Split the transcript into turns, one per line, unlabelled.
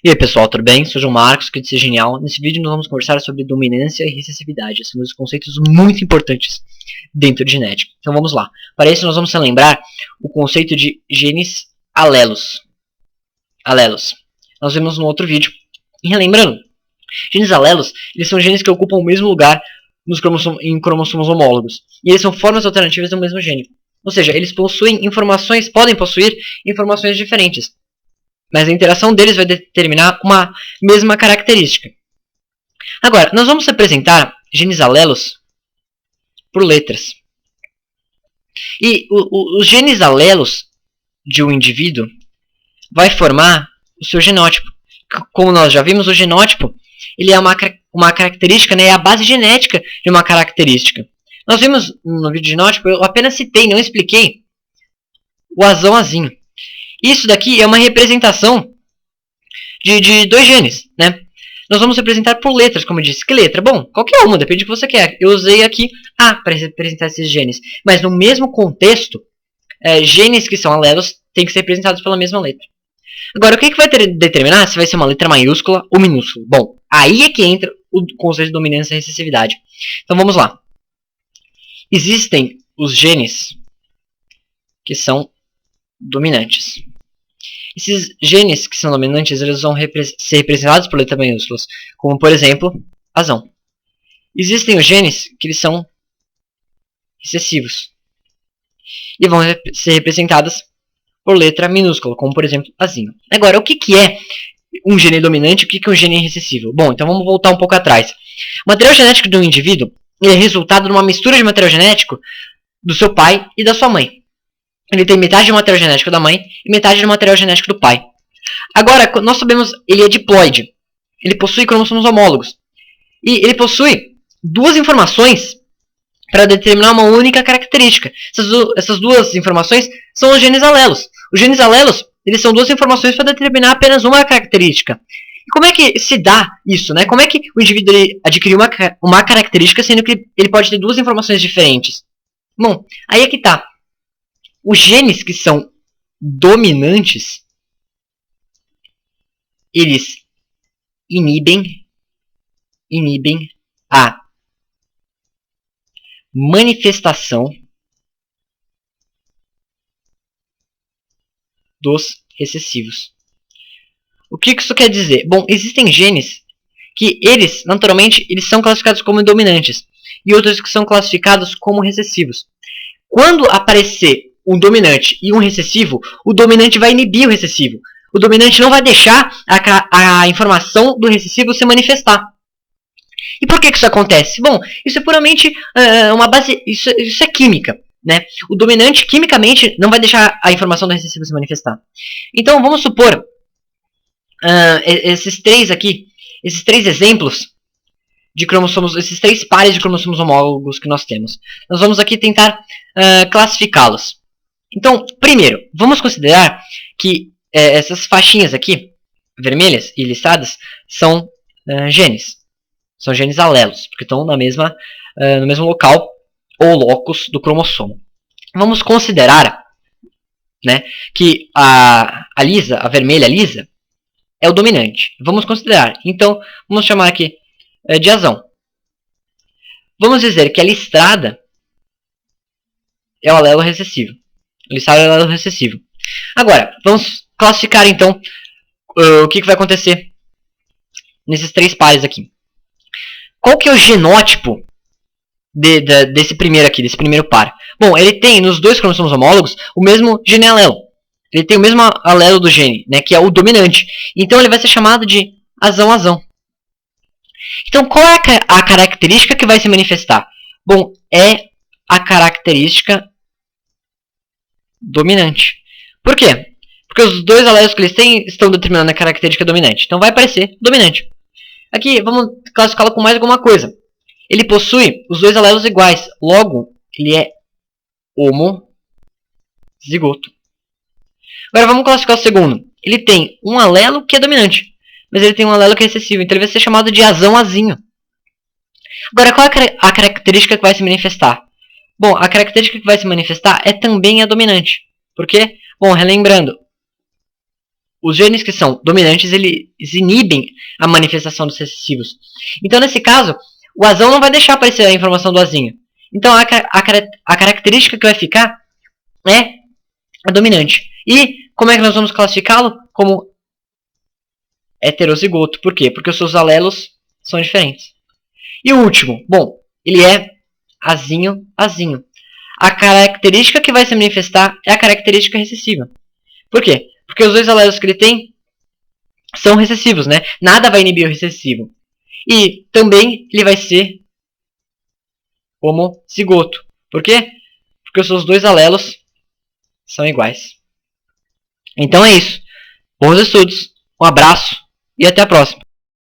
E aí pessoal, tudo bem? Sou o João Marcos, que é Genial. Nesse vídeo nós vamos conversar sobre dominância e recessividade. São dois conceitos muito importantes dentro de genética. Então vamos lá. Para isso nós vamos lembrar o conceito de genes alelos. Nós vimos no outro vídeo. E relembrando, genes alelos, eles são genes que ocupam o mesmo lugar em cromossomos homólogos. E eles são formas alternativas do mesmo gene. Ou seja, eles podem possuir informações diferentes. Mas a interação deles vai determinar uma mesma característica. Agora, nós vamos representar genes alelos por letras. E os genes alelos de um indivíduo vai formar o seu genótipo. Como nós já vimos, o genótipo ele é uma característica, né, é a base genética de uma característica. Nós vimos no vídeo de genótipo, eu apenas citei, não expliquei o azão-azinho. Isso daqui é uma representação de dois genes, né? Nós vamos representar por letras, como eu disse. Que letra? Bom, qualquer uma, depende do que você quer. Eu usei aqui A para representar esses genes. Mas no mesmo contexto, genes que são alelos têm que ser representados pela mesma letra. Agora, o que vai determinar se vai ser uma letra maiúscula ou minúscula? Bom, aí é que entra o conceito de dominância e recessividade. Então vamos lá. Existem os genes que são dominantes. Esses genes que são dominantes, eles vão ser representados por letras maiúsculas, como por exemplo, azão. Existem os genes que eles são recessivos e vão ser representados por letra minúscula, como por exemplo, azinho. Agora, o que é um gene dominante e o que é um gene recessivo? Bom, então vamos voltar um pouco atrás. O material genético de um indivíduo é resultado de uma mistura de material genético do seu pai e da sua mãe. Ele tem metade do material genético da mãe e metade do material genético do pai. Agora, nós sabemos ele é diploide. Ele possui cromossomos homólogos. E ele possui duas informações para determinar uma única característica. Essas duas informações são os genes alelos. Os genes alelos, eles são duas informações para determinar apenas uma característica. E como é que se dá isso, né? Como é que o indivíduo adquire uma característica, sendo que ele pode ter duas informações diferentes? Bom, aí é que está. Os genes que são dominantes, eles inibem a manifestação dos recessivos. O que isso quer dizer? Bom, existem genes que eles, naturalmente, eles são classificados como dominantes e outros que são classificados como recessivos. Quando aparecer um dominante e um recessivo, o dominante vai inibir o recessivo. O dominante não vai deixar a informação do recessivo se manifestar. E por que isso acontece? Bom, isso é puramente uma base. Isso é química, né? O dominante, quimicamente, não vai deixar a informação do recessivo se manifestar. Então, vamos supor esses três exemplos de cromossomos, esses três pares de cromossomos homólogos que nós temos. Nós vamos aqui tentar classificá-los. Então, primeiro, vamos considerar que essas faixinhas aqui, vermelhas e listadas, são genes. São genes alelos, porque estão no mesmo local ou locus do cromossomo. Vamos considerar, né, que a vermelha lisa, é o dominante. Vamos considerar. Então, vamos chamar aqui de azão. Vamos dizer que a listrada é o alelo recessivo. Listrada é o alelo recessivo. Agora, vamos classificar então o que vai acontecer nesses três pares aqui. Qual que é o genótipo desse primeiro par? Bom, ele tem nos dois cromossomos homólogos o mesmo gene alelo. Ele tem o mesmo alelo do gene, né, que é o dominante. Então ele vai ser chamado de azão-azão. Então qual é a característica que vai se manifestar? Bom, é a característica dominante. Por quê? Porque os dois alelos que eles têm estão determinando a característica dominante. Então vai aparecer dominante. Aqui, vamos classificá-lo com mais alguma coisa. Ele possui os dois alelos iguais. Logo, ele é homozigoto. Agora vamos classificar o segundo. Ele tem um alelo que é dominante, mas ele tem um alelo que é recessivo. Então ele vai ser chamado de azão-azinho. Agora, qual é a característica que vai se manifestar? Bom, a característica que vai se manifestar é também a dominante. Por quê? Bom, relembrando, os genes que são dominantes, eles inibem a manifestação dos recessivos. Então, nesse caso, o azão não vai deixar aparecer a informação do azinho. Então, a característica que vai ficar é a dominante. E como é que nós vamos classificá-lo? Como heterozigoto. Por quê? Porque os seus alelos são diferentes. E o último, bom, ele é azinho, azinho. A característica que vai se manifestar é a característica recessiva. Por quê? Porque os dois alelos que ele tem são recessivos, né? Nada vai inibir o recessivo. E também ele vai ser homozigoto. Por quê? Porque os seus dois alelos são iguais. Então é isso. Bons estudos, um abraço e até a próxima.